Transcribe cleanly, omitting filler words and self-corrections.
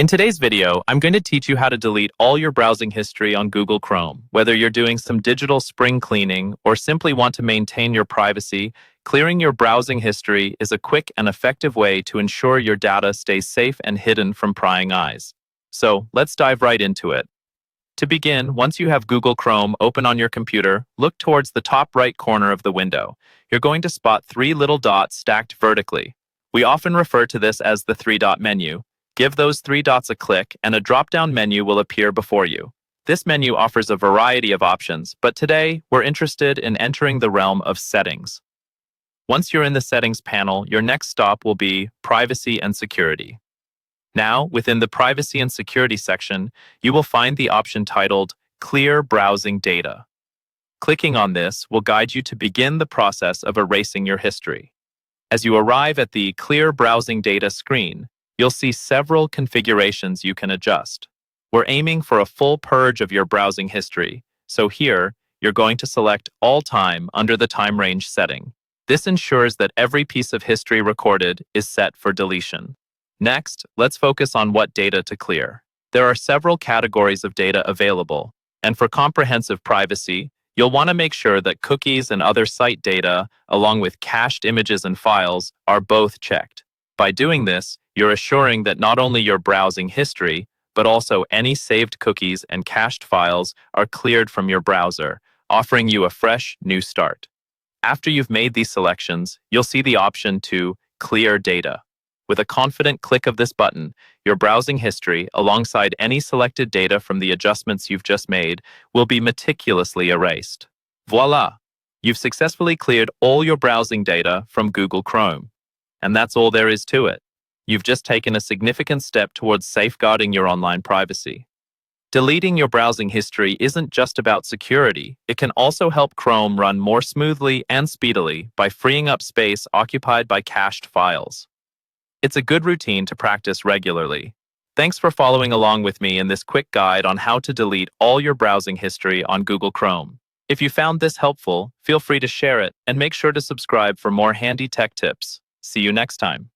In today's video, I'm going to teach you how to delete all your browsing history on Google Chrome. Whether you're doing some digital spring cleaning or simply want to maintain your privacy, clearing your browsing history is a quick and effective way to ensure your data stays safe and hidden from prying eyes. So, let's dive right into it. To begin, once you have Google Chrome open on your computer, look towards the top right corner of the window. You're going to spot three little dots stacked vertically. We often refer to this as the three-dot menu. Give those three dots a click and a drop-down menu will appear before you. This menu offers a variety of options, but today we're interested in entering the realm of settings. Once you're in the settings panel, your next stop will be Privacy and Security. Now, within the Privacy and Security section, you will find the option titled Clear Browsing Data. Clicking on this will guide you to begin the process of erasing your history. As you arrive at the Clear Browsing Data screen, you'll see several configurations you can adjust. We're aiming for a full purge of your browsing history, so here, you're going to select All Time under the time range setting. This ensures that every piece of history recorded is set for deletion. Next, let's focus on what data to clear. There are several categories of data available, and for comprehensive privacy, you'll want to make sure that cookies and other site data, along with cached images and files, are both checked. By doing this, you're assuring that not only your browsing history, but also any saved cookies and cached files are cleared from your browser, offering you a fresh, new start. After you've made these selections, you'll see the option to Clear Data. With a confident click of this button, your browsing history, alongside any selected data from the adjustments you've just made, will be meticulously erased. Voila! You've successfully cleared all your browsing data from Google Chrome. And that's all there is to it. You've just taken a significant step towards safeguarding your online privacy. Deleting your browsing history isn't just about security. It can also help Chrome run more smoothly and speedily by freeing up space occupied by cached files. It's a good routine to practice regularly. Thanks for following along with me in this quick guide on how to delete all your browsing history on Google Chrome. If you found this helpful, feel free to share it and make sure to subscribe for more handy tech tips. See you next time.